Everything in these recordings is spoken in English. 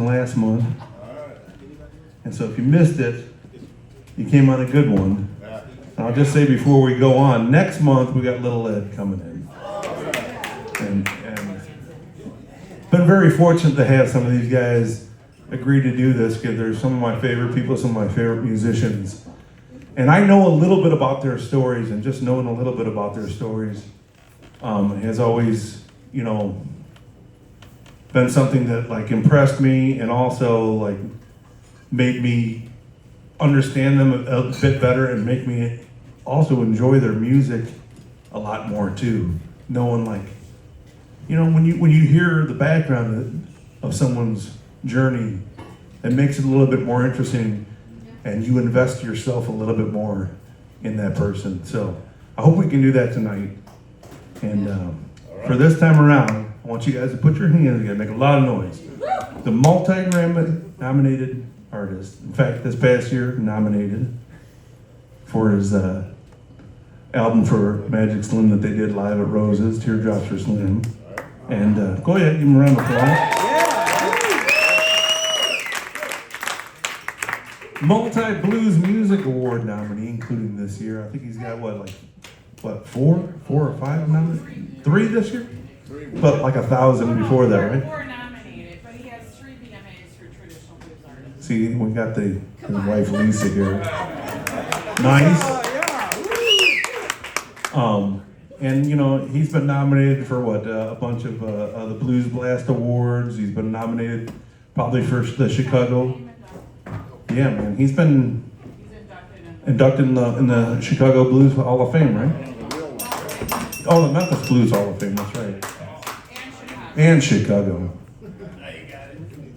from last month. And so if you missed it, you came on a good one. And I'll just say before we go on, next month we got Little Ed coming in. And been very fortunate to have some of these guys agree to do this because they're some of my favorite people, some of my favorite musicians. And I know a little bit about their stories, and just knowing a little bit about their stories has always, been something that like impressed me and also like made me understand them a bit better and make me also enjoy their music a lot more too. Knowing like, when you hear the background of someone's journey, it makes it a little bit more interesting, and you invest yourself a little bit more in that person. So I hope we can do that tonight. And for this time around, I want you guys to put your hands together, make a lot of noise. The multi-Grammy nominated artist, in fact, this past year nominated for his album for Magic Slim that they did live at Rose's, Teardrops for Slim. And go ahead, give him a round of applause. Multi-Blues Music Award nominee, including this year. I think he's got four or five nominated? 3 this year? 3. But like 1,000 before that, right? 4 nominated, but he has 3 BMAs for traditional blues artists. See, we got his wife Lisa here. Nice. And he's been nominated for a bunch of the Blues Blast Awards. He's been nominated probably for the Chicago. Yeah, man, he's been inducted in the Chicago Blues Hall of Fame, right? Oh, the Memphis Blues Hall of Fame, that's right. And Chicago.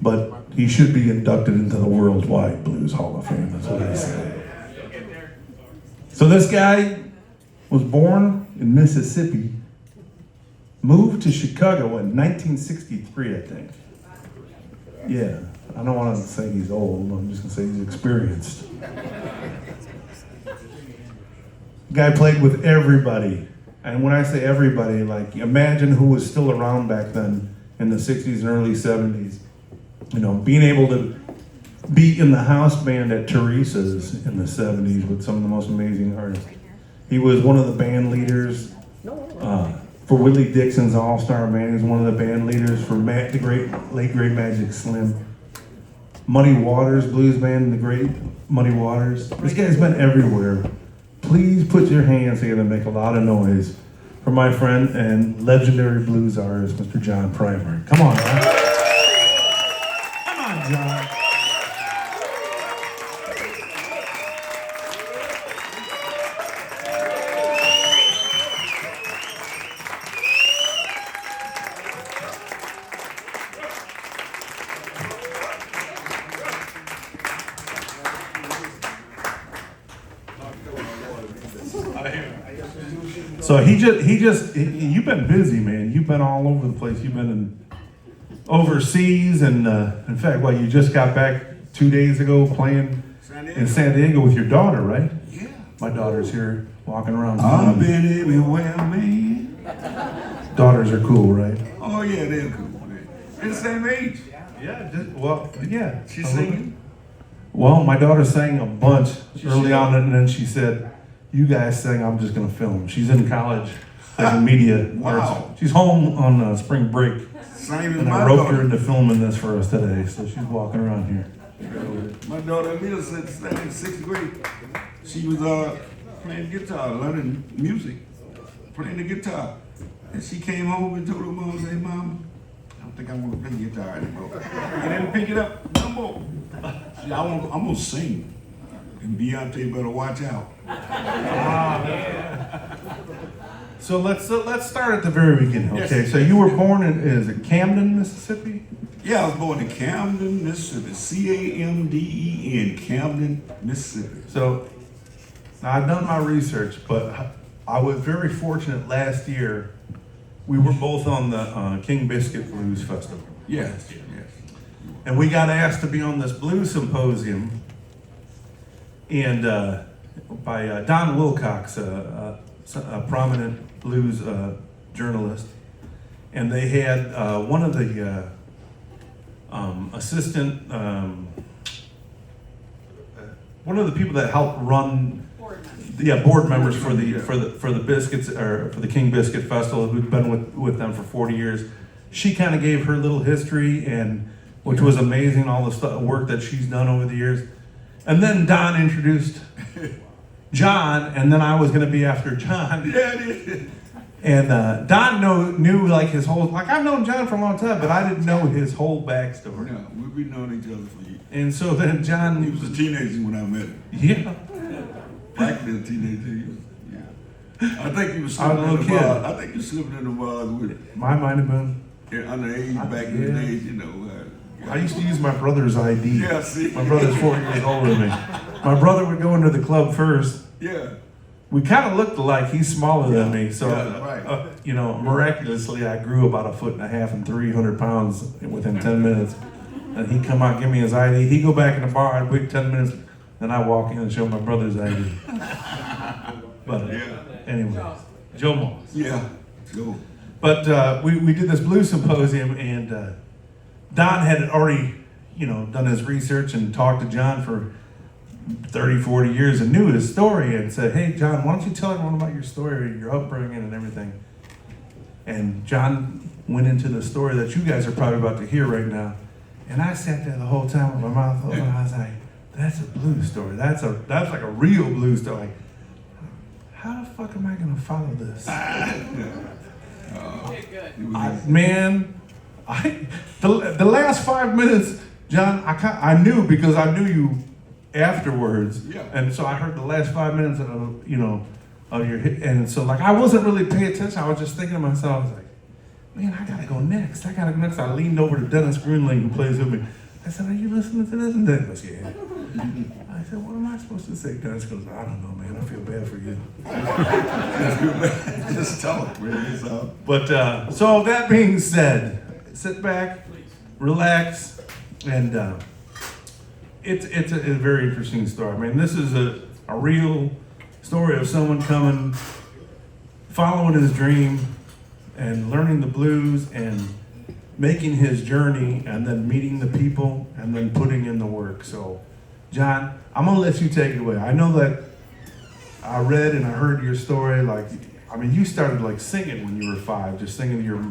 But he should be inducted into the Worldwide Blues Hall of Fame, that's what I say. So this guy was born in Mississippi, moved to Chicago in 1963, I think. Yeah, I don't want to say he's old, I'm just going to say he's experienced. The guy played with everybody. And when I say everybody, like imagine who was still around back then in the 60s and early 70s. Being able to be in the house band at Teresa's in the 70s with some of the most amazing artists. He was one of the band leaders for Willie Dixon's All-Star Band. He was one of the band leaders for the late great Magic Slim. Muddy Waters Blues Band, the great Muddy Waters. This guy's been everywhere. Please put your hands together and make a lot of noise for my friend and legendary blues artist, Mr. John Primer. Come on, man. Come on, John. So you've been busy, man. You've been all over the place. You've been overseas, and in fact, you just got back 2 days ago playing in San Diego with your daughter, right? Yeah. My daughter's here walking around. I've been everywhere, man. Daughters are cool, right? Oh yeah, they're cool, man. They're the same age. Yeah, yeah. She's singing? Well, my daughter sang a bunch early on, and then she said, "You guys sing, I'm just gonna film." She's in college in media arts. She's home on spring break. Same as And my I roped daughter. her into filming this for us today, so she's walking around here. My daughter Amina said studying in 6th grade. She was playing guitar, learning music, playing the guitar. And she came home and told her mom, "Hey, Mom, I don't think I want to play guitar anymore." And didn't pick it up no more. She, I'm gonna sing. And Beyonce better watch out. So let's start at the very beginning. Okay, Yes. so you were born in Camden, Mississippi? Yeah, I was born in Camden, Mississippi. Camden, Camden, Mississippi. So now I've done my research, but I was very fortunate last year. We were both on the King Biscuit Blues Festival. Yes. And we got asked to be on this blues symposium, and by Don Wilcox, a prominent blues journalist, and they had one of the assistant, one of the people that helped run, Board members. yeah, board members for the biscuits, or for the King Biscuit Festival, who'd been with them for 40 years. She kind of gave her little history, and which was amazing, all the work that she's done over the years. And then Don introduced John, and then I was going to be after John. Yeah, it is. And Don knew like his whole, like I've known John for a long time, but I didn't know his whole backstory. No, we've been knowing each other for years. And so then John, He was a teenager when I met him. yeah, Back then, teenager. He was, yeah. I think he was I was slipping a in the little kid. bars. I think he was slipping in the bars with mine might have been. underage back in the Yeah. days, you know. I used to use my brother's ID. Yeah, see. My brother's 4 years older than me. My brother would go into the club first. Yeah. We kind of looked alike. He's smaller than Yeah. me, so Yeah, right. you know, miraculously, I grew about 1.5 feet and 300 pounds within 10 minutes. And he'd come out, give me his ID. He'd go back in the bar. I'd wait 10 minutes, then I walk in and show my brother's ID. But Yeah. anyway, Joe Moss. Yeah. Sure. But we did this blues symposium, and Don had already, you know, done his research and talked to John for 30, 40 years and knew his story, and said, hey, John, why don't you tell everyone about your story, your upbringing and everything. And John went into the story that you guys are probably about to hear right now. And I sat there the whole time with my mouth open. I was like, that's a blues story. That's like a real blues story. How the fuck am I gonna follow this? You did good. The last 5 minutes, John, I knew because I knew you afterwards, Yeah. and so I heard the last 5 minutes of your hit, and so like I wasn't really paying attention. I was just thinking to myself, I was like, man, I gotta go next. I leaned over to Dennis Greenling, who plays with me. I said, are you listening to this? And Dennis goes, yeah. I said, what am I supposed to say? Dennis goes, I don't know, man. I feel bad for you. Just tell him. Bring this out. But so that being said, sit back, relax, and it's a very interesting story. I mean, this is a real story of someone coming, following his dream, and learning the blues and making his journey, and then meeting the people, and then putting in the work. So, John, I'm gonna let you take it away. I know that I read and I heard your story. Like, I mean, you started like singing when you were 5, just singing to your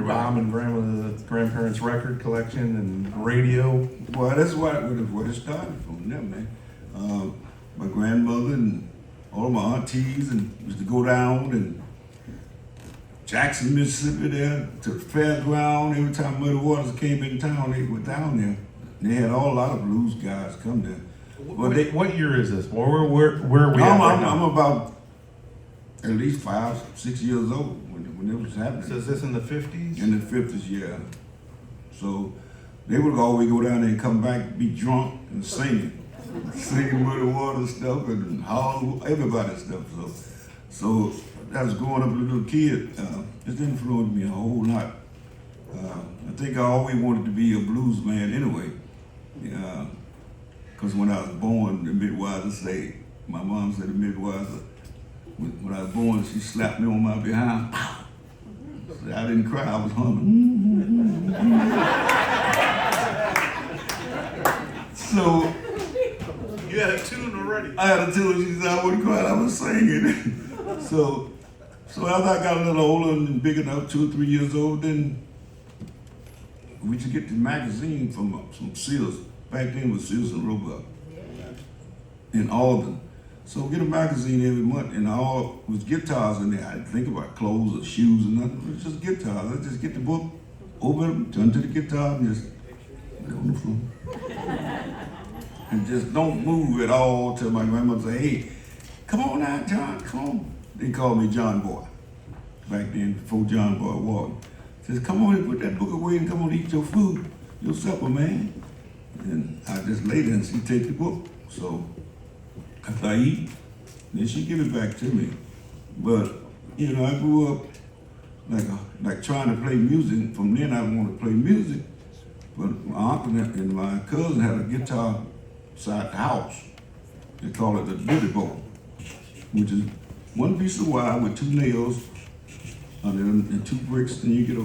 mom and grandparents' record collection and radio. Well, that's where it started from them, man. My grandmother and all of my aunties and used to go down and Jackson, Mississippi there to the fairground. Every time Muddy Waters came in town, they were down there. They had a lot of blues guys come there. What year is this? Where are we at right now? I'm about at least 5, 6 years old when it was happening. So is this in the 50s? In the 50s, yeah. So they would always go down there and come back, be drunk and singing Muddy Waters stuff and Hollywood, everybody's stuff. So as growing up as a little kid, it's influenced me a whole lot. I think I always wanted to be a blues man anyway. Because when I was born, the midwives say, my mom said the midwives, when I was born, she slapped me on my behind. So I didn't cry, I was humming. So You had a tune already. I had a tune, she said I wouldn't cry, I was singing. So as I got a little older and big enough, 2 or 3 years old, then we used to get the magazine from Sears. Back then it was Sears and Roebuck in Albany. So we get a magazine every month, and all was guitars in there. I didn't think about clothes or shoes or nothing. It was just guitars. I just get the book, open it, turn to the guitar, and just lay on the floor. And just don't move at all till my grandmother say, hey, come on now, John, come on. They called me John Boy. Back then, before John Boy walked. Says, come on and put that book away and come on and eat your food, your supper, man. And I just lay there and she take the book. So after I eat, then she give it back to me. But, you know, I grew up like trying to play music. From then I wanted to play music. But my uncle and my cousin had a guitar inside the house. They call it the Billy Boy, which is one piece of wire with 2 nails under them and 2 bricks, and you get a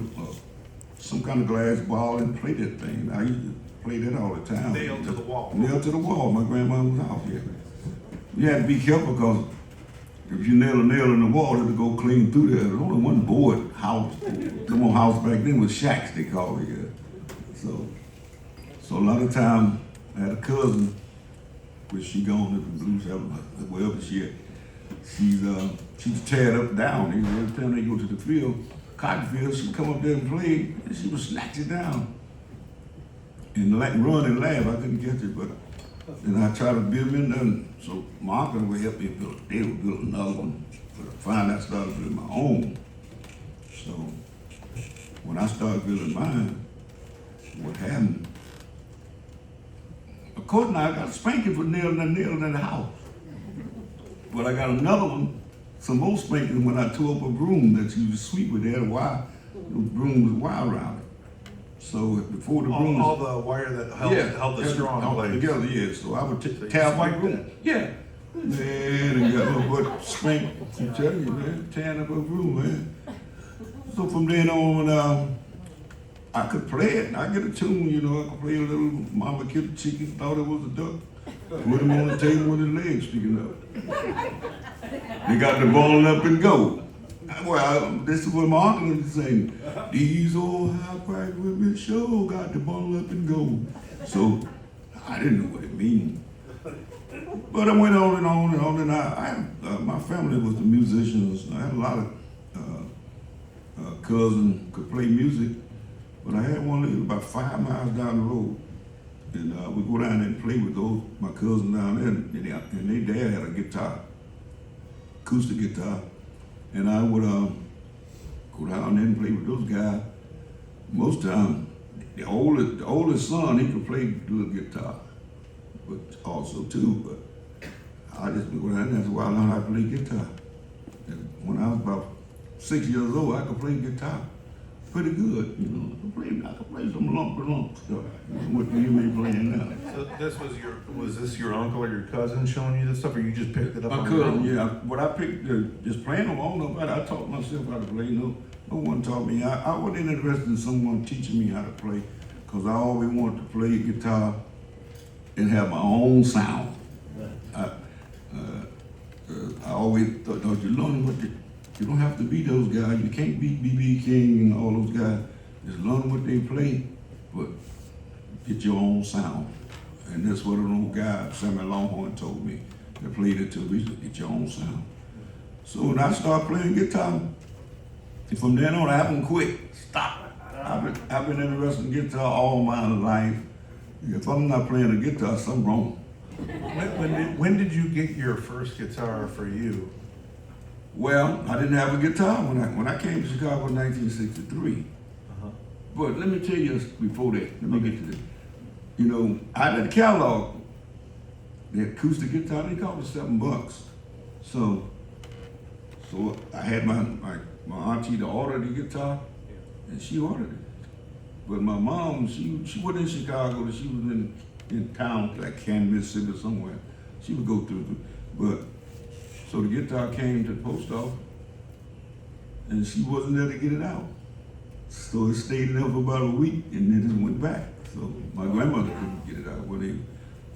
some kind of glass ball and play that thing. I used to play that all the time. Nailed to the wall. Nailed to the wall, my grandmother's house, yeah. You had to be careful because if you nail a nail in the wall, it'll go clean through there. There's only one board house. Some more house back then was shacks, they called it, yeah. So a lot of time, I had a cousin, which she gone to the blues, wherever she at. She's tear it up down. Every time they go to the field, cotton field, she'd come up there and play, and she would snatch it down. And run and laugh, I couldn't catch it, but then I tried to build me another. So my uncle would help me build, they would build another one. But finally I started building my own. So when I started building mine, what happened? Of course now I got a spanking for nailing in the house. But I got another one, some more spanking when I tore up a broom that you used to sweep with. They had a wire, the broom was wire around it. So before the broom All the wire that held the straw in place. together, yeah. So I would So you tap my swiped broom. it? Yeah. Man, and got my butt spanked. I'm telling you, man, tearing up a broom, man. So from then on, I could play it. I get a tune, you know. I could play a little Mama Killed the Chicken, thought it was a duck. Put him on the table with his legs sticking up. They got the ball up and go. Well, this is what my uncle was saying. These old high price women show got the ball up and go. So I didn't know what it means. But I went on and on and on, and I my family was the musicians. I had a lot of cousins could play music, but I had one that was about 5 miles down the road. And we go down there and play with my cousins down there, and their dad had a guitar, acoustic guitar. And I would go down there and play with those guys. Most time, the oldest son, he could play the guitar, but also too. But I just go down there. That's why I learned how to play guitar. And when I was about 6 years old, I could play guitar pretty good. You know, I could play some lump stuff. What you may playing now? So was this your uncle or your cousin showing you this stuff, or you just picked it up? My on your cousin, own? yeah. But I picked just playing along. Nobody. I taught myself how to play. No one taught me. I wasn't interested in someone teaching me how to play, because I always wanted to play guitar and have my own sound. I always thought you learn you don't have to be those guys. You can't be B.B. King and all those guys. Just learn what they play, but get your own sound. And that's what an old guy, Sammy Longhorn, told me. They played it to me, get your own sound. So when I started playing guitar, from then on I haven't quit. Stop. I've been interested in guitar all my life. If I'm not playing the guitar, something wrong. When did you get your first guitar for you? Well, I didn't have a guitar when I came to Chicago in 1963. But let me tell you before that, let me get to this. You know, I had a catalog, the acoustic guitar, they called it $7. So I had my auntie to order the guitar, and she ordered it. But my mom, she wasn't in Chicago, she was in town, like Canton, Mississippi or somewhere. She would go through, so the guitar came to the post office, and she wasn't there to get it out. So it stayed there for about a week, and then it went back. So my grandmother couldn't get it out,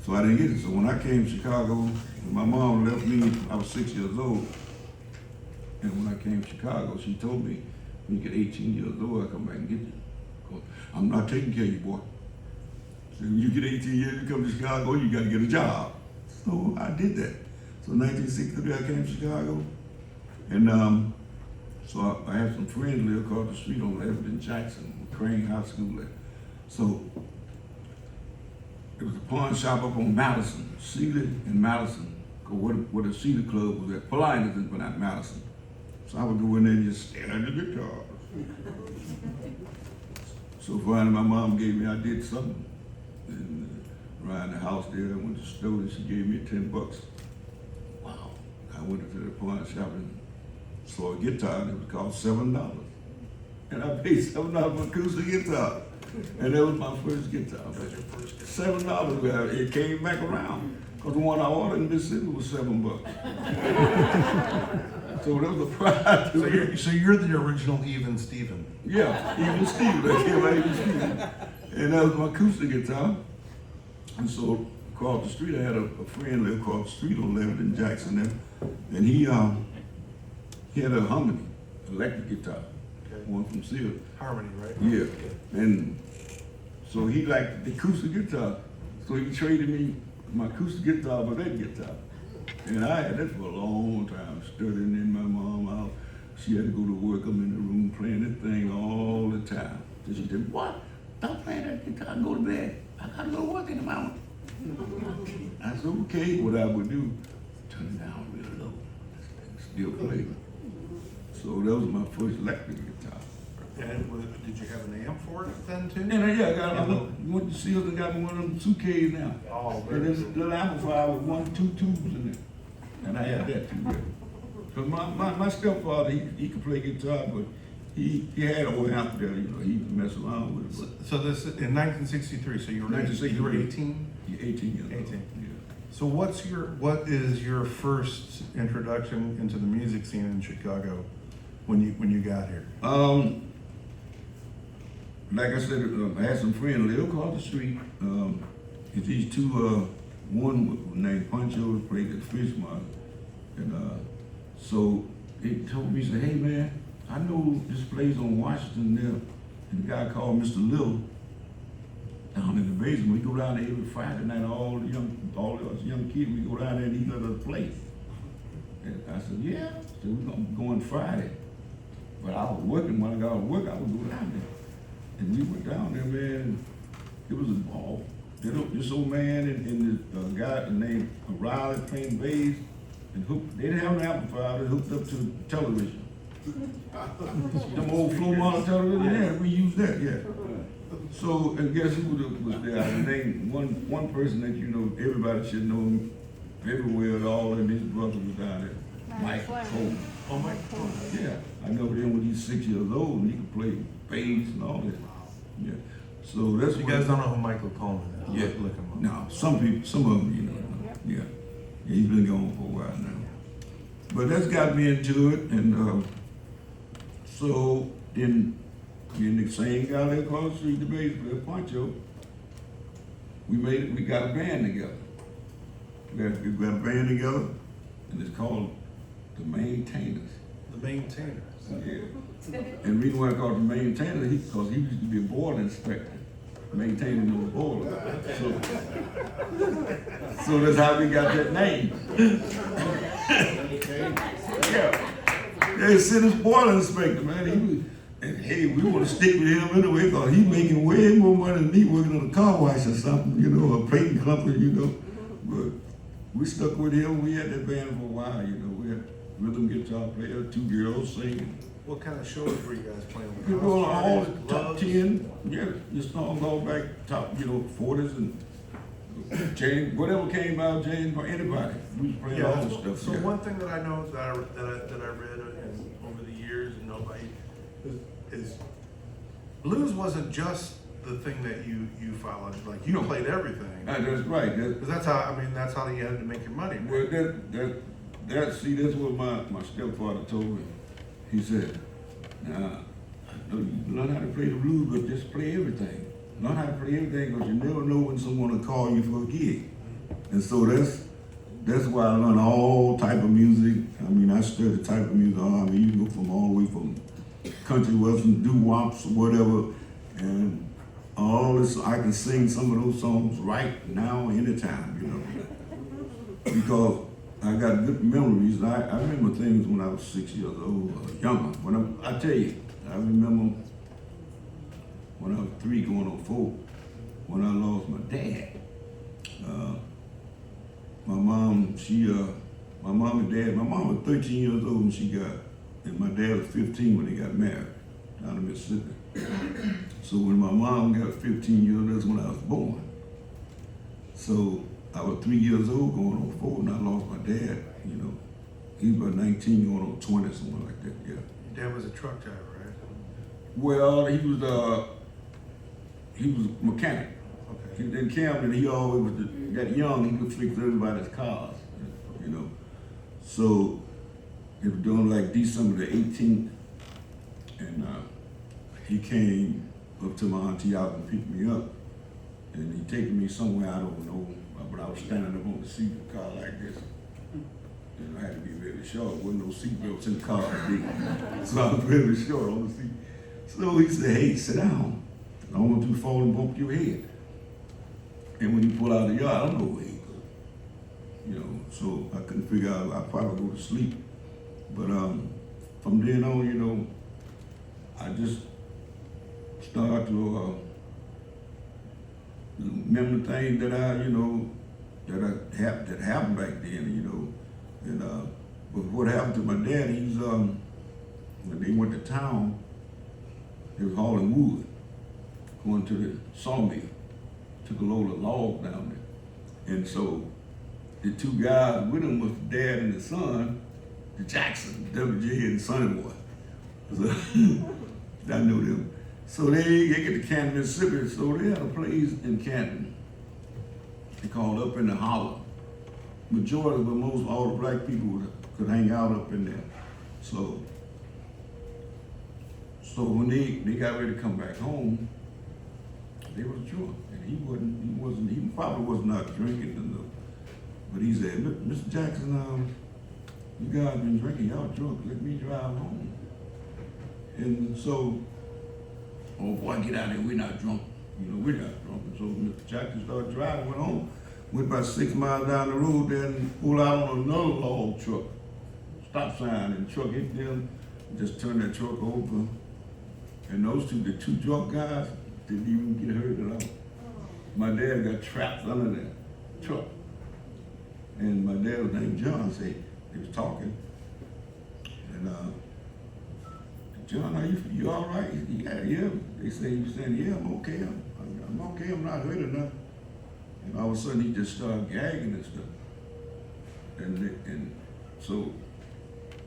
so I didn't get it. So when I came to Chicago, my mom left me, I was 6 years old. And when I came to Chicago, she told me, when you get 18 years old, I'll come back and get you. 'Cause I'm not taking care of you, boy. So when you get 18 years, you come to Chicago, you gotta get a job. So I did that. So 1963, I came to Chicago, and so I had some friends live across the street on Everett Jackson, Crane High School there. So it was a pawn shop up on Madison, Sealy and Madison, where the Sealy Club was at, Polinas, but not Madison. So I would go in there and just stare at the guitar. So finally my mom gave me, I did something. And around the house there, I went to the store and she gave me $10. Wow. I went into the pawn shop and saw a guitar and it was called $7. And I paid $7 for acoustic guitar. And that was my first guitar. $7, it came back around. Because the one I ordered in Mississippi was $7. So that was a pride. So you're the original Even Steven. Yeah, even Steve, that came out even Steve. And that was my acoustic guitar. And so across the street, I had a friend live across the street on 11th and Jackson there. And he had a Harmony electric guitar, Okay. one from Sears. Harmony, right? Yeah. And so he liked the acoustic guitar. So he traded me my acoustic guitar for that guitar. And I had that for a long time, studying in my mom's house. She had to go to work. I'm in the room playing that thing all the time. So she said, "What? Stop playing that guitar and go to bed. I gotta go to work in the morning." I said, "Okay." What I would do, turn it down real low. Still play. So that was my first electric guitar. And did you have an amp for it then too? And yeah, I went to Sears and got me one of them 2Ks now. Oh, And there's a little amplifier with 1, 2 tubes in it. And I had that too. Because my stepfather, he could play guitar, but he had a way out there, he messed around with it. But So this, in 1963, so you were 1963. 18? he 18 years old. 18. Yeah. So what is your first introduction into the music scene in Chicago when you got here? Like I said, I had some friends live across the street. It's these two, one named Pancho played at the fish market. And so he told me, he said, "Hey man, I know this place on Washington there." And the guy called Mr. Little down in the basement. We go down there every Friday night, all us young kids, we go down there and he let us play. And I said, "Yeah." So we're gonna go on Friday. But I was working. When I got to work, I would go down there. And we went down there, man, and it was a ball. This old man and this guy named Riley playing bass, and they didn't have an amplifier, they hooked up to the television. Them old floor model television, yeah, we used that, yeah. So, and guess who was there? I named one person that everybody should know him everywhere, all of his brothers was down there. Mike Cole. Oh, Mike. Yeah, I know him when he's 6 years old and he could play bass and all that. Yeah, so that's You what- guys don't know who Michael Coleman is? Yeah, Look him up. no, some of them, yeah. He's been gone for a while now. But that's got me into it, and so in the same guy that across the street, the bass player, Pancho, we got a band together. We got a band together, and it's called The Maintainers. The Maintainers. Yeah. And the reason why I called him maintainer, because he used to be a boiler inspector, maintaining the boiler. So that's how we got that name. Yeah. They sent us boiler inspector, man. And hey, we want to stick with him anyway, because he's making way more money than me working on a car wash or something, a painting company, But we stuck with him. We had that band for a while, We had rhythm guitar player, 2 girls singing. What kind of shows were you guys playing? We were on all the top Clubs? 10, yeah, your songs all back top, 40s and James, whatever came out, James or anybody. We was playing all the stuff. So yeah. one thing that I know that I read over the years and nobody is blues wasn't just the thing that you followed. Like you played everything. That's right. 'Cause that's how you had to make your money. Well, that's what my stepfather told me. He said, "Now, I know you learn how to play the blues, but just play everything. Learn how to play everything, because you never know when someone will call you for a gig." And so that's why I learned all type of music. I studied the type of music. You can go from all the way from country, western, doo-wops, whatever, and all this. I can sing some of those songs right now, anytime, because I got good memories. I remember things when I was 6 years old, or younger. I tell you, I remember when I was 3 going on 4, when I lost my dad. My mom and dad, my mom was 13 years old when she got, and my dad was 15 when they got married down in Mississippi. So when my mom got 15 years old, that's when I was born. So I was 3 years old going on 4 and I lost my dad, He was about 19 going on 20, something like that, yeah. Your dad was a truck driver, right? Well, he was a mechanic. Okay. In Camden, he always was that young, he could fix everybody's cars, So It was doing like December the 18th, and he came up to my auntie house and picked me up, and he taken me somewhere I don't know, but I was standing up on the seat of the car like this, and I had to be really short. There wasn't no seat belts in the car, so I was really short on the seat. So he said, "Hey, sit down. I don't want you to fall and bump your head." And when you pull out the yard, I don't know where he goes. You know, so I couldn't figure out, I'd probably go to sleep. But from then on, you know, I just started to remember things that I, you know, that happened back then, you know. And but what happened to my dad, he's when they went to town, they was hauling wood, going to the sawmill, took a load of logs down there. And so the two guys with him was the dad and the son, the Jackson, WJ and Sonny Boy. So I knew them. So they get to Canton, Mississippi. So they had a place in Canton. They called Up in the Holler. Majority, but most all the black people could hang out up in there. So when they got ready to come back home, they was drunk, and he probably was not drinking enough. But he said, "Mr. Jackson, you guys been drinking, y'all drunk, let me drive home." And so, "Oh boy, get out of here, we're not drunk." You know, we're not drunk. And so Mr. Jackson started driving, went home, went about 6 miles down the road, then pulled out on another log truck, stop sign, and the truck hit them, just turned that truck over. And the two drunk guys, didn't even get hurt at all. My dad got trapped under that truck. And my dad was named John, said he was talking. And "John, are you all right?" He said, "Yeah." They said, he was saying, "Yeah, I'm okay. I'm okay, I'm not hurt enough." And all of a sudden he just started gagging and stuff. And so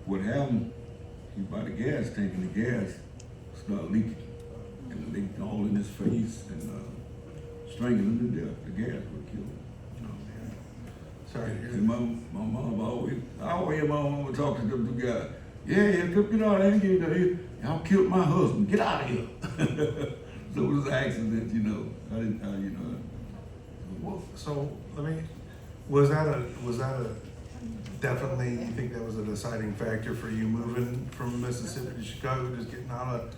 what happened, he bought the gas tank, and the gas started leaking. And it leaked all in his face and strangled him to death. The gas would kill him. Sorry to hear And my mom I always hear my mom would talk to them two guys. "Yeah, get out of here, y'all killed my husband, get out of here." So it was an accident, you know. I didn't, you know. Well, so was that a definitely, you think that was a deciding factor for you moving from Mississippi to Chicago, just getting out of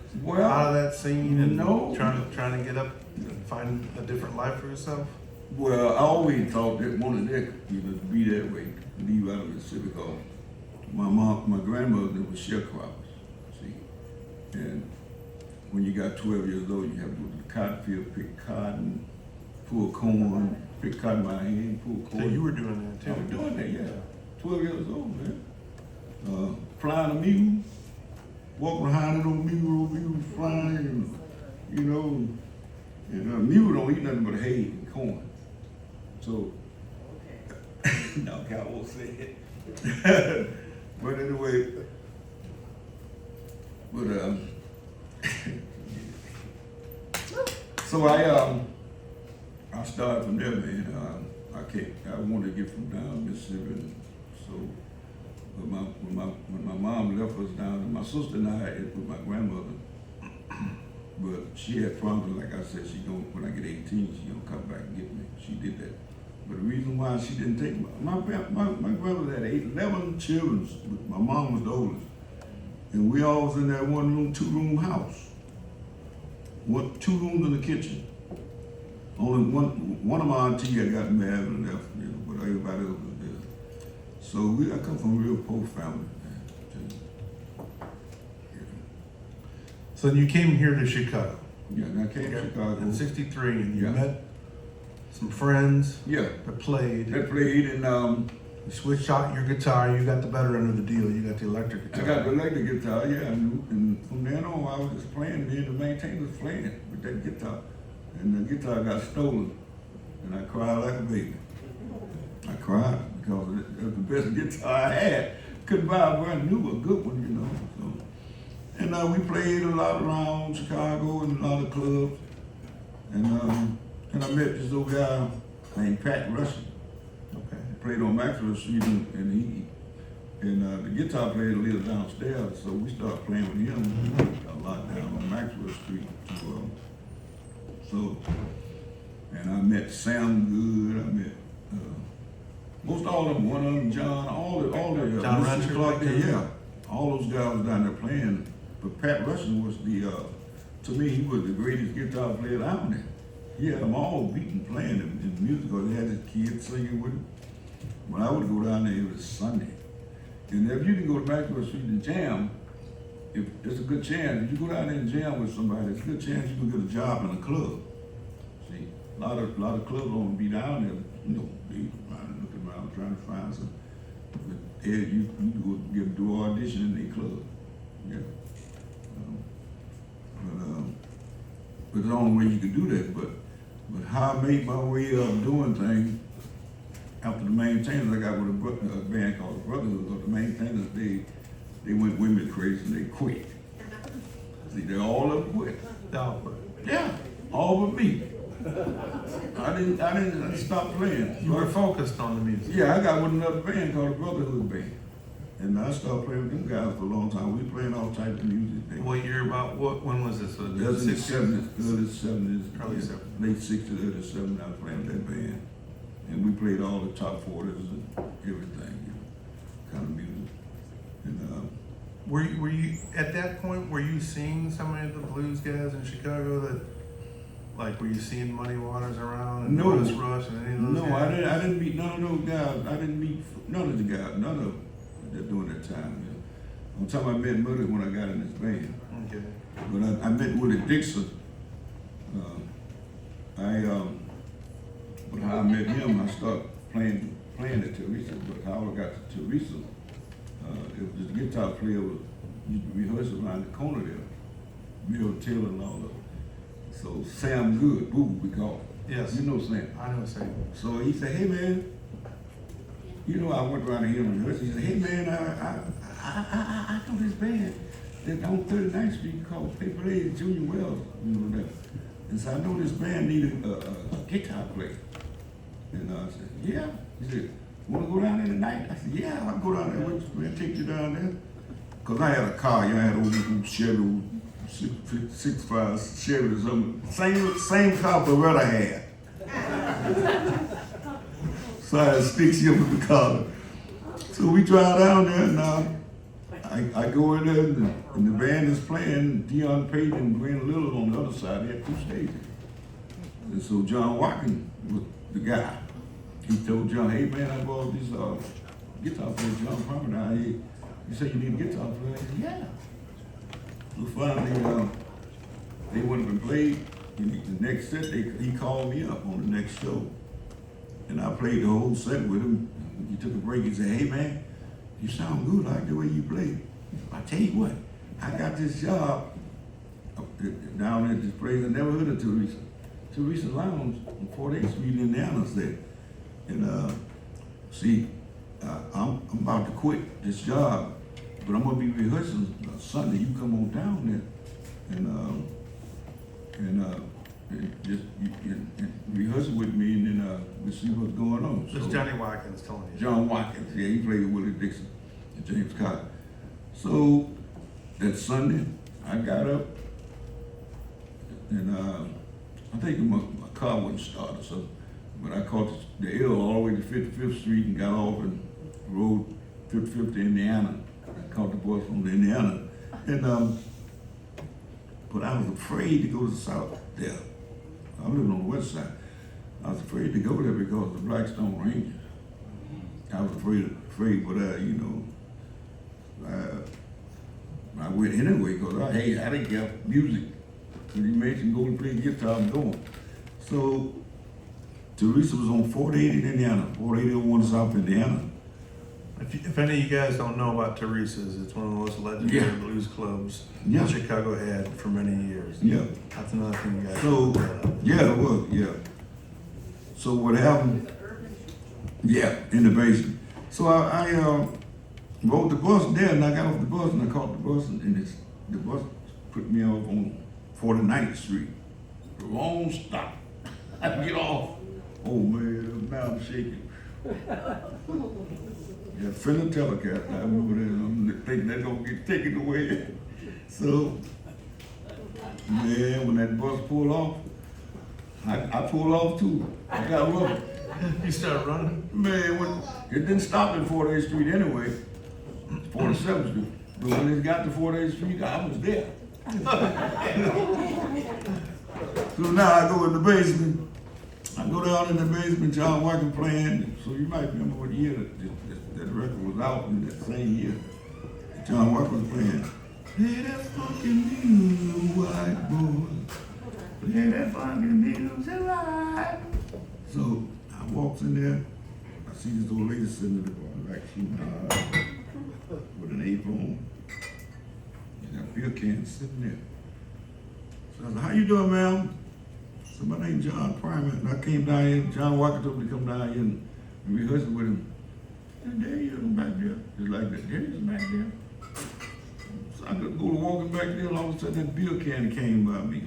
that scene and no. trying to get up and find a different life for yourself? Well, I always thought that wanted that, you know, to be that way, leave out of Mississippi, because my grandmother was sharecroppers, see. And when you got 12 years old, you have to go to the cotton field, pick cotton, pull corn, pick cotton by hand, pull corn. So you were doing that I too? was doing that, yeah. 12 years old, man. Flying a mule, walking behind it on mule flying, and, you know, and a mule don't eat nothing but hay and corn. So, no, I won't say it. But anyway, so I started from there, man. I wanted to get from down Mississippi, and so when my mom left us down, and my sister and I had with my grandmother, but she had promised, like I said, when I get 18, she gonna come back and get me. She did that. But the reason why she didn't take my grandmother had 11 children, but my mom was the oldest. And we all was in that two-room house. 2 rooms in the kitchen. Only one of my aunties had gotten married and left, you know, but everybody else was there. So I come from a real poor family, man. Yeah. So you came here to Chicago. Yeah, and I came to Chicago. In '63, and you Yeah. met some friends Yeah. that played. I played and You switched out your guitar, you got the better end of the deal, you got the electric I guitar. got the electric guitar, yeah, and from then on I was just playing, and then the maintainer was playing with that guitar. And the guitar got stolen, and I cried like a baby. I cried because it was the best guitar I had. Couldn't buy a brand new, a good one, you know. So, and we played a lot around Chicago and a lot of clubs. And I met this old guy named Pat Russian. Okay. Played on Maxwell Street, and And the guitar player lives downstairs, so we started playing with him a lot down on Maxwell Street. So, and I met Sam Good, I met most all of them, one of them, John, all the John Mr. Rusher, Clark there, like that? yeah. All those guys was down there playing. But Pat Russian was to me, he was the greatest guitar player out there. He had them all beating, playing in music, because he had his kids singing with him. When I would go down there, it was Sunday. And if you can go to Maxwell Street and jam, if it's a good chance, if you go down there and jam with somebody, it's a good chance you can get a job in a club. See, a lot of clubs don't be down there, you know, they looking around trying to find some. But yeah, you can do an audition in their club. Yeah. But the only way you could do that. But how I made my way up doing things after the Maintainers, I got with a band called the Brotherhood. But the Maintainers, they went women crazy and they quit. See, they all of them quit. Yeah, all but me. I didn't stop playing. You were focused on the music. Yeah, I got with another band called the Brotherhood Band. And I started playing with them guys for a long time. We playing all types of music. What year about, when was this? That was in the 70s, early 70s. Early yeah, 70s. Late 60s, early 70s, I was playing with that band. And we played all the top 40s and everything, you know, kind of music. And Were you, at that point, were you seeing some of the blues guys in Chicago that, like, were you seeing Muddy Waters around and No. Otis Rush and any of those no, guys? I didn't meet none of those guys. I didn't meet none of the guys, none of them that during that time. You know. I'm talking about I met Muddy when I got in this band. Okay. But I met Willie Dixon. But how I met him, I started playing at Teresa. But how I got to Teresa, it was this guitar player was used to rehearse around the corner there, Bill Taylor and all of them. So Sam Good, Boo, we call him. Yes. You know Sam. I know Sam. So he said, hey man, you know, I went around to him and rehearsed. He said, hey man, I know this band that on 39th Street called Paper A, Junior Wells, you know that. And so I know this band needed a guitar player. And I said, yeah. He said, wanna go down there tonight? I said, yeah, I'll go down there with you, man, take you down there. Cause I had a car, you know, I had old Chevy, 6.5 Chevy or something. Same car Beretta had. So I had a stick shift with the car. So we drive down there and I go in there and the band is playing, Dion Payton and Glenn Little on the other side. They had two stages. And so John Watkins was the guy. He told John, hey man, I bought this guitar player, John Palmer down here. You say you need a guitar player? I said, yeah. So finally, they went up and played. And the next set, he called me up on the next show. And I played the whole set with him. He took a break. He said, hey man, you sound good, I like the way you play. I tell you what, I got this job down at this place. I never heard of Teresa. Teresa Lounge on 48th Street, Indiana said. And see, I'm about to quit this job, but I'm gonna be rehearsing Sunday. You come on down there and just rehearse with me, and then we'll see what's going on. This So, Johnny Watkins telling you. John Watkins, yeah, he played with Willie Dixon and James Cotter. So that Sunday, I got up and I think my car wouldn't start or something, but I caught the L all the way to 55th Street and got off and rode 55th to Indiana. I caught the bus from Indiana. And but I was afraid to go to the south there. I lived on the west side. I was afraid to go there because of the Blackstone Rangers. I was afraid, but you know, I went anyway because I didn't get music. When you mentioned go to play guitar, I'm going. So Teresa was on 480 in Indiana, 481 South Indiana. If any of you guys don't know about Teresa's, it's one of the most legendary Yeah. blues clubs Yeah. that Chicago had for many years. Yeah. That's another thing you guys So, should look up. yeah, it was, yeah. So what happened? Yeah, in the basement. So I rode the bus there, and I got off the bus, and I caught the bus, and the bus put me off on 49th Street. The wrong stop. I get off. Oh man, now I'm shaking. Yeah, Philip Telecat, I remember that, I'm thinking they're gonna get taken away. So, man, when that bus pulled off, I pulled off too. I got rubber. You start running? Man, when, it didn't stop at 48th Street anyway, 47th Street. But when it got to 48th Street, I was there. So now I go in the basement. I go down in the basement, John Walker playing. So you might remember what year that record was out in that same year. John Walker was playing. Play that funky music, white boy. Play that funky music, right. So I walks in there. I see this old lady sitting in the back seat with an apron on. And a beer can sitting there. So I said, how you doing, ma'am? So my name's John Primer, and I came down here. John Walker told me to come down here and rehearse with him. And there he is back there, just like that. There he is back there. So I could go walking back there, and all of a sudden that beer can came by me.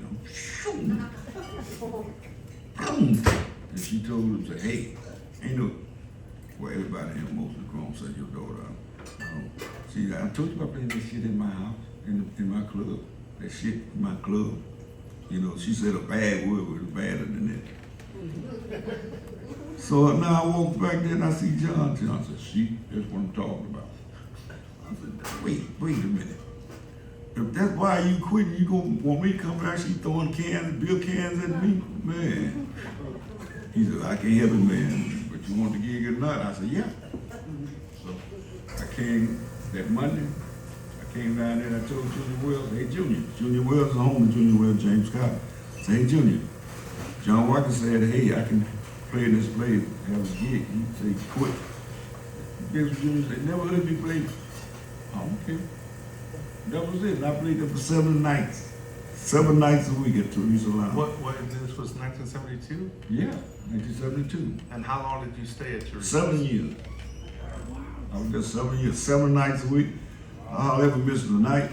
And she told him, say, hey, ain't no, well, everybody here mostly grown, said your daughter. See, I told you about playing that shit in my house, in my club. That shit in my club. You know, she said a bad word was badder than that. So now I walk back there and I see John. John said, she, that's what I'm talking about. I said, wait a minute. If that's why you quitting, you gonna want me to come back, she throwing cans, beer cans at me? Man. He said, I can't help it, man, but you want the gig or not? I said, yeah. So I came that Monday. I came down there and I told Junior Wells, hey, Junior Wells is home to Junior Wells, James Scott. I said, hey, Junior. John Walker said, hey, I can play in this play, have a gig. He said, quit. Guess what Junior said? Never heard me play. Oh, okay. That was it. And I played there for 7 nights. 7 nights a week at Teresa Lounge. What, this was 1972? Yeah, 1972. And how long did you stay at Teresa? 7 years. I was there 7 years, 7 nights a week. I'll ever miss a night.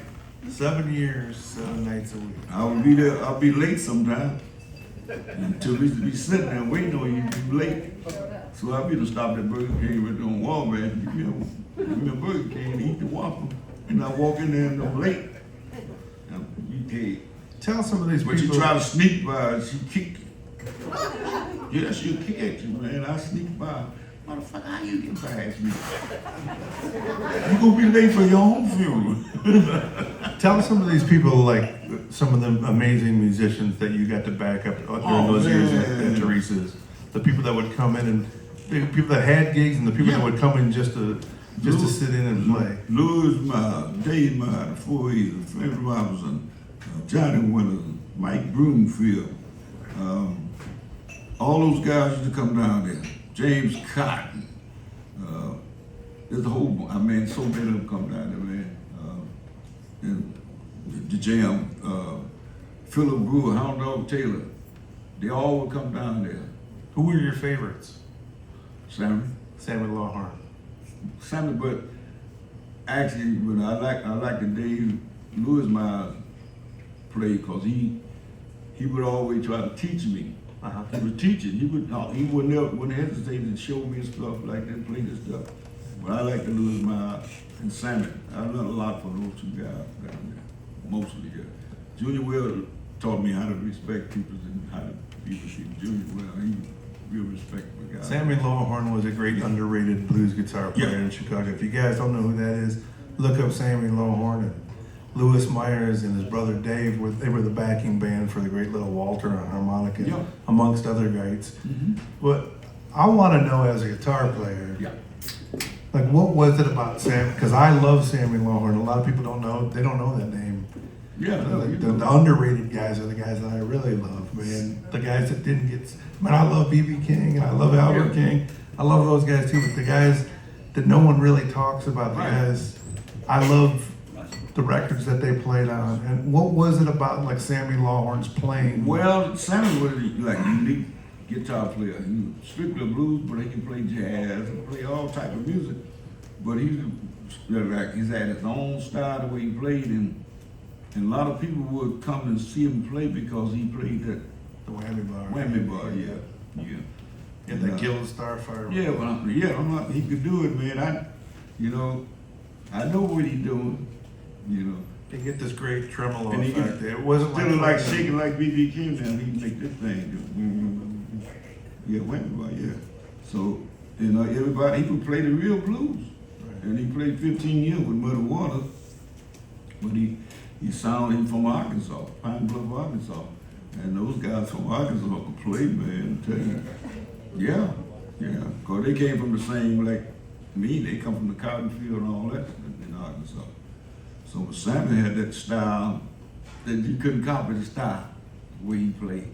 7 years, 7 nights a week. I would be there, I'll be late sometime. Until we be sitting there waiting on you to be late. So I'll be to stop at Burger King with on Walmart, give me a Burger King and eat the waffle. And I walk in there and I'm late. And you paid. Tell some of these But people. you try to sneak by, she kick you. Yeah, she'll kick at you, man. I sneak by. Motherfucker, how you get past me? You gonna be late for your own funeral. Tell some of these people, like some of the amazing musicians that you got to back up during those years at Teresa's. The people that would come in and the people that had gigs and the people that would come in just to sit in and play. Louis Miles, Dave Miles, the Four E's, Frank Robinson, Johnny Winters, Mike Broomfield. All those guys used to come down there. James Cotton. There's a whole, I mean, so many of them come down there, man. And the jam, Philip Brewer, Hound Dog Taylor, they all would come down there. Who were your favorites? Sammy, Lawhorn. but actually, but I like the Dave Louis Miles play because he would always try to teach me. He was teaching. He wouldn't hesitate to show me stuff like that, play this stuff. But I like the Louis Miles and Sammy. I learned a lot from those two guys down there, mostly. Junior Wells taught me how to respect people and how to be with people. Junior Wells, he was a real respectable guy. Sammy Lawhorn was a great underrated blues guitar player in Chicago. If you guys don't know who that is, look up Sammy Lawhorn. And Louis Myers and his brother Dave, they were the backing band for the great Little Walter on harmonica, amongst other guys. Mm-hmm. But I want to know, as a guitar player, like what was it about Sam? Because I love Sammy Lawhorn. A lot of people don't know that name. Yeah, The underrated guys are the guys that I really love, man. The guys that didn't get. Man, I love B.B. King and I love Albert King. I love those guys too. But the guys that no one really talks about, the guys I love. The records that they played on, and what was it about like Sammy Lawhorn's playing? Well, Sammy was like a unique guitar player. He was strictly blues, but he can play jazz and play all type of music. But he's had his own style the way he played, and a lot of people would come and see him play because he played that The whammy bar. Whammy bar, yeah. Yeah, the Guild Starfire. Yeah, well, I'm not, he could do it, man. I know what he's doing, you know. You get this great tremolo And he effect. can- It wasn't Still like Franklin. shaking like B.B. King now, he make this thing do. Yeah, wait, yeah. So, everybody, he could play the real blues. Right. And he played 15 years with Muddy Waters. But he from Arkansas, Pine Bluff, Arkansas. And those guys from Arkansas could play, man, I tell you. Yeah. Cause they came from the same, like me, they come from the cotton field and all that in Arkansas. So Sammy had that style that you couldn't copy the style, the way he played.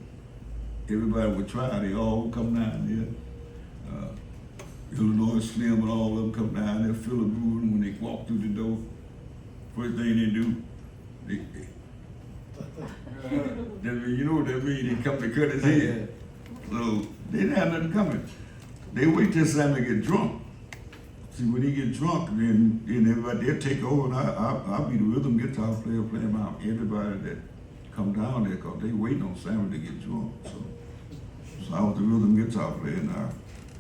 Everybody would try, they all would come down there. Illinois Slim and all of them come down there, fill a groove, and when they walk through the door, first thing they do, you know what that means, they come to cut his head. So they didn't have nothing coming. They wait till Sammy get drunk. See, when he get drunk, then everybody, they'll take over, and I'll be the rhythm guitar player playing out everybody that come down there, because they waiting on Sammy to get drunk. So I was the rhythm guitar player, and I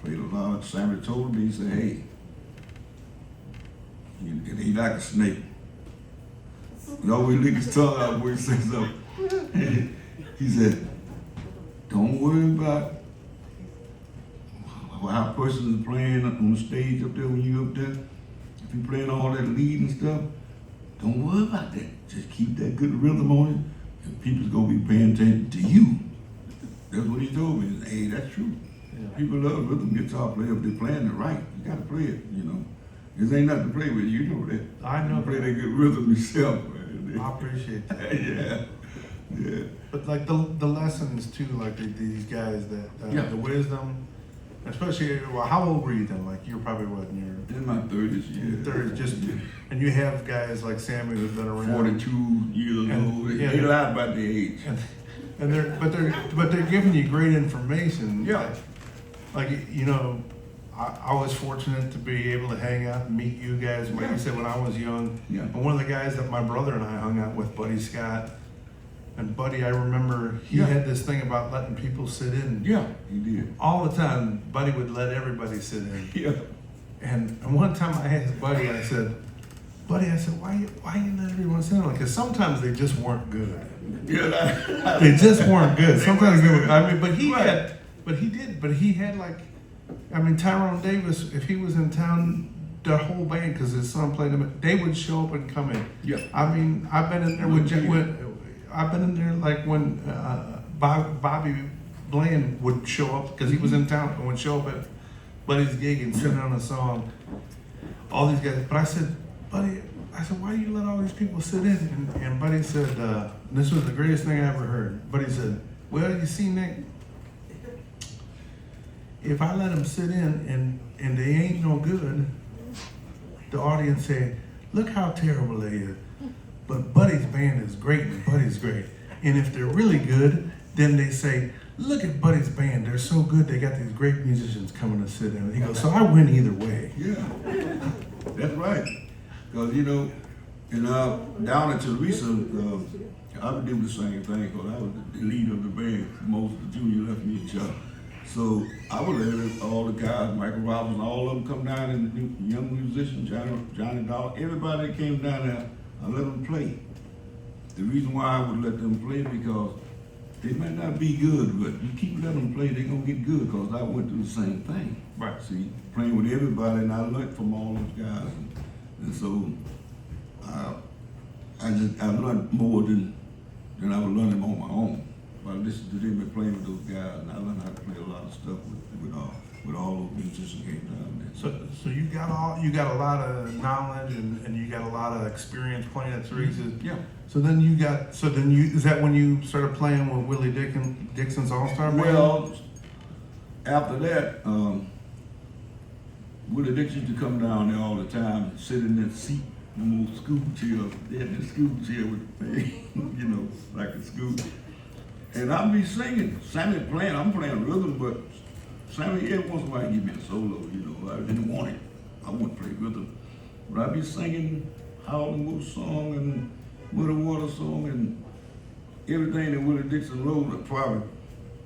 played a lot. Sammy told me, he said, hey, he like a snake. He always lick his tongue out before he says something. He said, don't worry about how a person is playing on the stage up there when you up there. If you playing all that lead and stuff, don't worry about that. Just keep that good rhythm on it, and people's gonna be paying attention to you. That's what he told me. Hey, that's true. Yeah. People love rhythm guitar players if they're playing it right. You gotta play it, you know. There ain't nothing to play with, you know that. I know. You play that good rhythm yourself, man. I appreciate that. Yeah. But like the lessons too, like these guys that Yeah. the wisdom, especially. Well, how old were you then? Like you were probably what in your In my 30s, yeah. 30s, just and you have guys like Sammy who've been around 42 years And- old. yeah. They lie about their age. and they're giving you great information. Yeah. Like you know, I was fortunate to be able to hang out and meet you guys. Like you said, when I was young. Yeah. And one of the guys that my brother and I hung out with, Buddy Scott. And Buddy, I remember he Yeah. had this thing about letting people sit in. Yeah, he did. All the time, Buddy would let everybody sit in. Yeah. And one time I asked Buddy, I said, Buddy, I said, why you let everyone sit in? Because sometimes they just weren't good. Yeah. They just weren't good. Sometimes they were, I mean, but he Right. had like, I mean, Tyrone Davis, if he was in town, the whole band, because his son played them, they would show up and come in. Yeah. I mean, I've been in there I've been in there like when Bobby Bland would show up, because he was in town and would show up at Buddy's gig and sing on a song. All these guys, but I said, Buddy, why do you let all these people sit in? And Buddy said, this was the greatest thing I ever heard. Buddy said, well, you see, Nick, if I let them sit in and they ain't no good, the audience say, look how terrible they is. But Buddy's band is great and Buddy's great. And if they're really good, then they say, look at Buddy's band, they're so good, they got these great musicians coming to sit in. And he goes, so I win either way. Yeah. That's right. Because, you know, down at Teresa, I would do the same thing, because I was the leader of the band. Most of the junior left me in charge. So I would let all the guys, Michael Robbins, all of them come down, and the young musicians, Johnny Dollar, everybody that came down there, I let them play. The reason why I would let them play, because they might not be good, but you keep letting them play, they're gonna get good, because I went through the same thing. Right. See, playing with everybody, and I learned from all those guys. And so I learned more than I was learning on my own. But I listened to them and playing with those guys, and I learned how to play a lot of stuff with all those musicians came down there. So you got a lot of knowledge and you got a lot of experience playing at Teresa's. Yeah. So then is that when you started playing with Willie Dixon's All-Star Band? Well, after that, Willie Dixon used to come down there all the time and sit in that seat, the old school chair. They had this school chair with the thing, you know, like a school. And I'd be singing. Sammy playing, I'm playing rhythm, but Sammy every once in a while give me a solo, you know. I didn't want it. I wouldn't play rhythm. But I'd be singing Howlin' Wolf song and Muddy Water song and everything that Willie Dixon wrote, probably.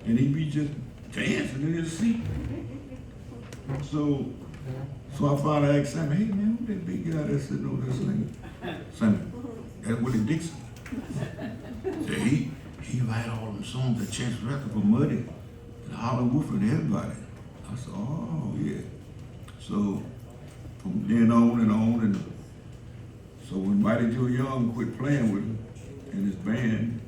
And he'd be just dancing in his seat. So I finally asked Sammy, hey man, who that big guy that's sitting on this thing? Sammy, that's Willie Dixon. Said he write all them songs that Chance record for Muddy and Holly Woodford and everybody. I said, oh yeah. So from then on, and so when Mighty Joe Young quit playing with him and his band,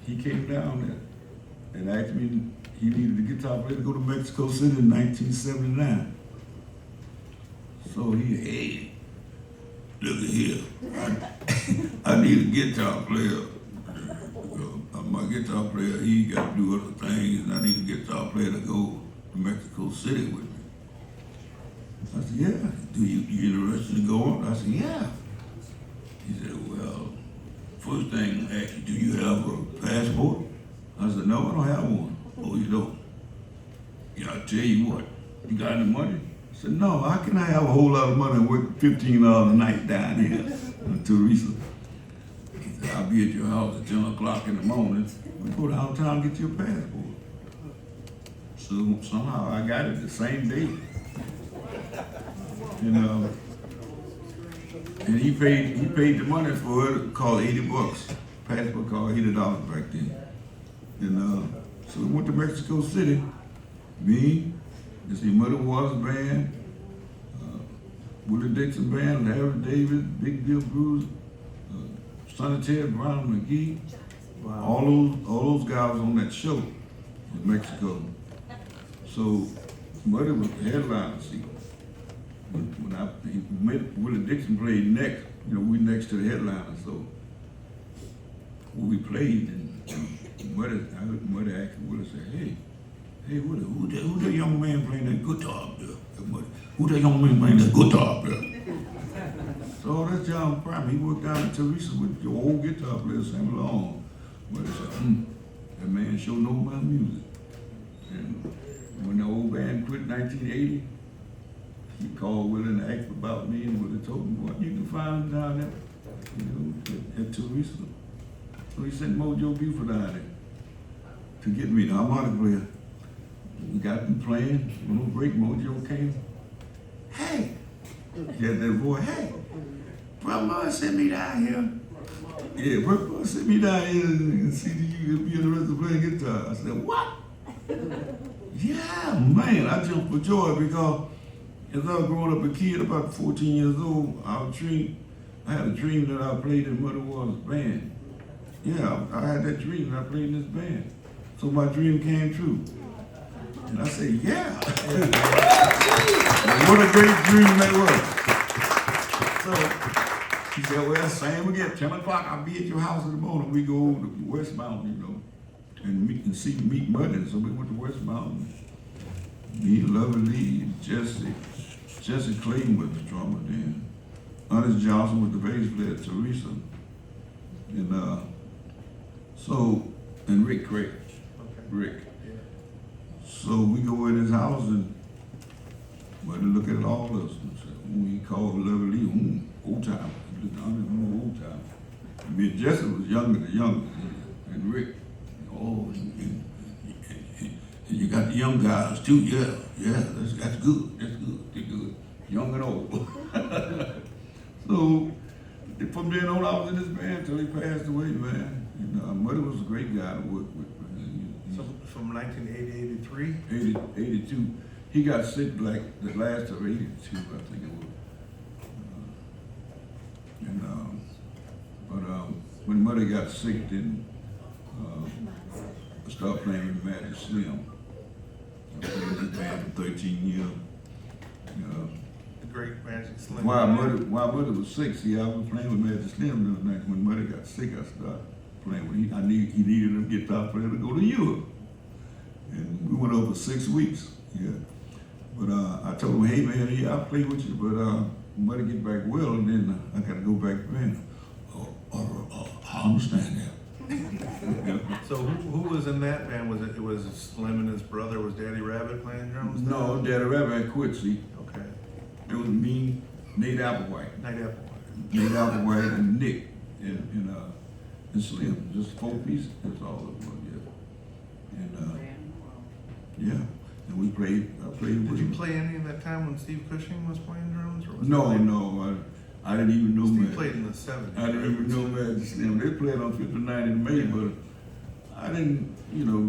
he came down there and asked me he needed a guitar player to go to Mexico City in 1979. So hey, look at here, I need a guitar player. My guitar player, he got to do other things, and I need a guitar player to go to Mexico City with me. I said, yeah. Do you interested in going? I said, yeah. He said, well, first thing I asked you, do you have a passport? I said, no, I don't have one. Oh, you don't? Yeah, I tell you what, you got any money? I said, no, how can I have a whole lot of money and work $15 a night down here in Teresa? He said, I'll be at your house at 10 o'clock in the morning. We go downtown and get your passport. So somehow I got it the same day. And he paid the money for it, called $80. Passport cost $80 back then. And so we went to Mexico City. Me, to see Muddy Waters Band, Willie Dixon Band, Larry Davis, Big Bill Bruce, Sonny Ted, Brown McGee. Wow. All those guys on that show in Mexico. So Muddy was the headliner. See, when Willie Dixon played next, we next to the headliner. So when we played, and Muddy asked Willie, said, hey, Willie, who that young man playing that guitar up there? Who that young man playing that guitar up there? So that's John Prime. He worked down in Teresa with your old guitar player, Sammy Long. Muddy said, that man sure know my music. And when the old band quit in 1980, he called Willie and asked about me, and Willie told him what you can find down there, at Teresa. So he sent Mojo Buford down there to get me the harmonica player. We got him playing. When the break, Mojo came. Hey, he had that voice. Hey, Brother sent me down here. Yeah, Brother sent me down here and see you be interested in playing guitar. I said, what? Yeah, man, I jumped for joy because as I was growing up a kid, about 14 years old, I had a dream that I played in Muddy Waters Band. Yeah, I had that dream and I played in this band. So my dream came true. And I said, yeah. What a great dream that was. So he said, well, same again, 10 o'clock, I'll be at your house in the morning. We go over to West Mountain, and meet Muddy. So we went to West Mountain. Me, Lovely Lee, Jesse Clayton was the drummer then. Ernest Johnson was the bass player, Teresa. And Rick Craig. Rick. So we go in his house and look at all of us and say, he called Lovely Lee, old time. Old time. Me and Jesse was younger than younger. And Rick, and you got the young guys too, yeah, that's good, they're good, young and old. So from then on, I was in this band till he passed away, man. Muddy was a great guy to work with. So from 1980, 83? 82. He got sick like the last of 82, I think it was. When Muddy got sick, then I started playing with Magic Slim. I played in this band for 13 years. The great Magic Slim. While Muddy was sick, see, I was playing with Magic Slim the other night. When Muddy got sick, I started playing with him. He needed a guitar player to go to Europe. And we went over 6 weeks, yeah. But I told him, hey man, yeah, I'll play with you, but Muddy get back well, and then I gotta go back to band. I understand that. So who was in that band? It was Slim and his brother? Was Daddy Rabbit playing drums? No, Daddy Rabbit had quit, see. Okay. It was me, Nate Applewhite. Nate Applewhite and Nick and Slim. Just 4 pieces, that's all it was, yeah. Yeah, and we played. I played Did with you him. play any of that time when Steve Cushing was playing drums? Or was No, that no, I didn't even know. Steve Magic. played in the 70s. I didn't even know Magic Slim. They played on 59 in May, but I didn't,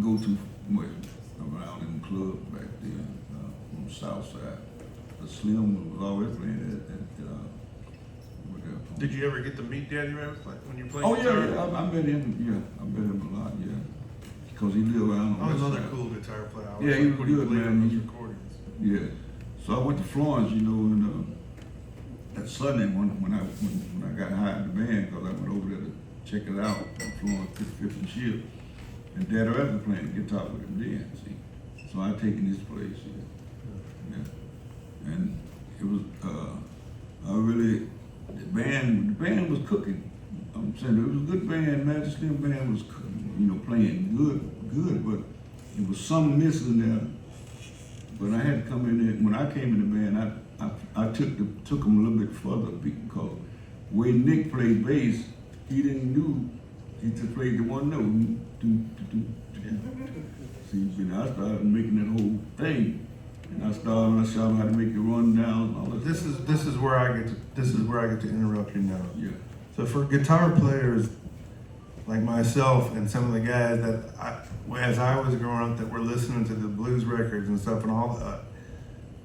go too much around in the club back then on the South Side. The Slim was always playing at whatever. Did you ever get to meet Daddy Rabbit when you were playing Oh guitar? yeah, I met him. Yeah, I met him a lot. Yeah, because he lived around on Oh, West another Side. cool guitar player. I Yeah, he was when you good, played man. on those He- recordings. Yeah. So I went to Florence, and that Sunday when I got hired in the band, because I went over there to check it out in Florence, 55th and Ship, and Dad was playing guitar with him then. See, so I taken his place. Yeah. And it was the band was cooking. I'm saying it was a good band. Magic Slim band was cooking, playing good, but it was something missing there. But I had to come in there. When I came in the band, I took them a little bit further because when Nick played bass, he didn't do. He just played the one note. See, I started making that whole thing, and I showed him how to make the rundowns and all that. This is where I get to interrupt you now. Yeah. So for guitar players like myself and some of the guys as I was growing up that were listening to the blues records and stuff and all that,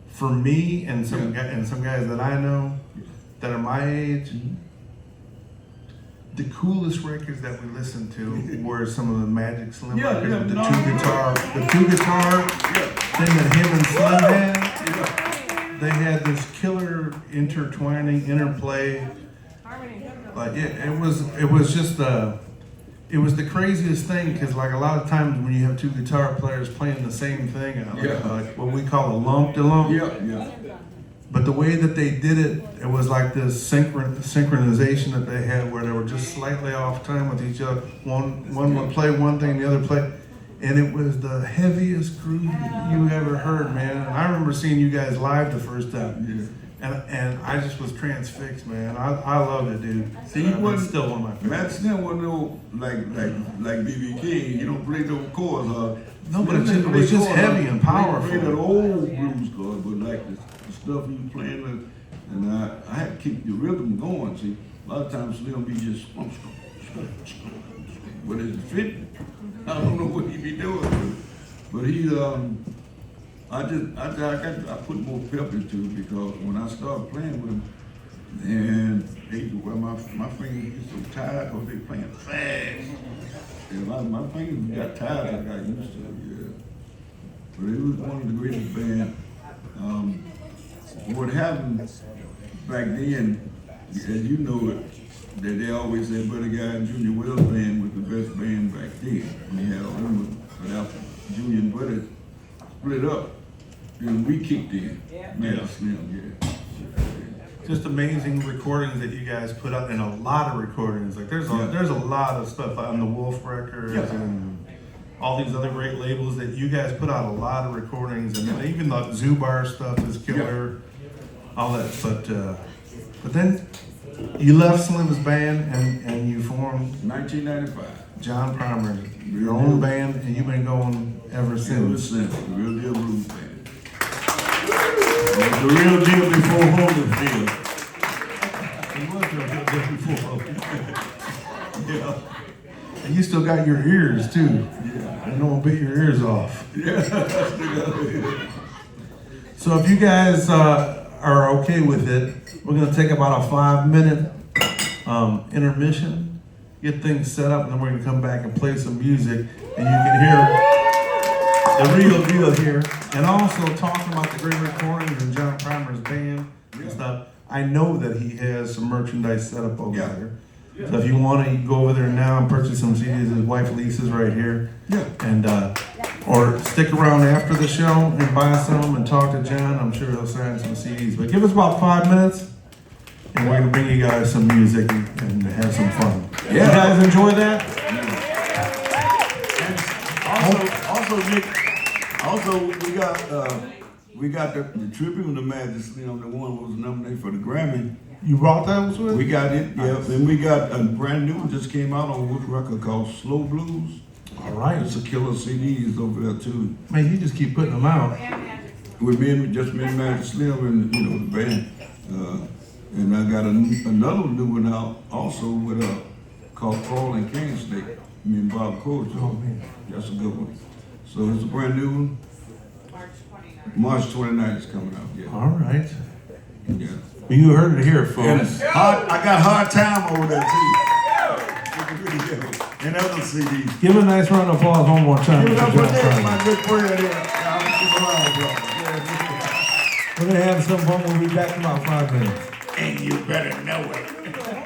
for me and some guys that I know that are my age, the coolest records that we listened to were some of the Magic Slim records with the two guitar thing that him and Slim had. They had this killer intertwining interplay. Like it was just it was the craziest thing because like a lot of times when you have two guitar players playing the same thing, like what we call a lump to lump. Yeah. But the way that they did it, it was like this synchronization that they had where they were just slightly off time with each other. One would play one thing, the other play, and it was the heaviest groove that you ever heard, man. And I remember seeing you guys live the first time. Yeah. And I just was transfixed, man. I loved it, dude. See, he wasn't still one of my favorites. Matt Slim wasn't no like B.B. King. You don't play no chords. No, but it was just heavy and powerful. He played that old blues chord, but like the stuff he was playing, and I had to keep the rhythm going. See, a lot of times Slim be just, but it's fitting. I don't know what he be doing, but he I put more pep into it because when I started playing with him, and my fingers get so tired because they playing fast. And my fingers got tired, I got used to it, yeah. But it was one of the greatest bands. What happened back then, as you know it, that they always said Buddy Guy and Junior Wells band was the best band back then. We had all them, but after Junior and Buddy split up, then we kicked in. Man, Slim, yeah. Just amazing recordings that you guys put out, and a lot of recordings. Like there's a lot of stuff on the Wolf Records and all these other great labels that you guys put out a lot of recordings, and then even the Zubar stuff is killer. All that, but then you left Slim's band and you formed 1995. John Primer's your own band, and you've been going ever since. The Real Deal Blues Band. The real deal before Holyfield. It was the real deal before. Yeah. And you still got your ears too. Yeah. And no one bit your ears off. Yeah. So if you guys are okay with it, we're gonna take about a 5-minute intermission, get things set up, and then we're gonna come back and play some music, and you can hear the real deal here, and also talking about the great recordings and John Primer's band and stuff. I know that he has some merchandise set up over there. So if you want to, you can go over there now and purchase some CDs. His wife Lisa's right here. Yeah. And or stick around after the show and buy some and talk to John. I'm sure he'll sign some CDs. But give us about 5 minutes, and we're gonna bring you guys some music and have some fun. Yeah. You guys enjoy that? Also, we got the tribute to Magic Slim, the one who was nominated for the Grammy. You brought those with? We got it, yeah. And we got a brand new one just came out on Wolf record called Slow Blues. All right. It's a killer CDs over there too. Man, you just keep putting them out. And Magic. With me and Magic Slim and the band. And I got another new one out also with called Paul and Can Snake. Me and Bob Coach. Oh, man. That's a good one. So it's a brand new one. March 29th. March 29th is coming out. Yeah. All right. Yeah. Well, you heard it here, And folks. I got Hard Time over there too. And other CDs. Give a nice round of applause one more time. Give it up for for John that, Prine. my good friend there. We're gonna have some fun. We'll be back in about 5 minutes. And you better know it.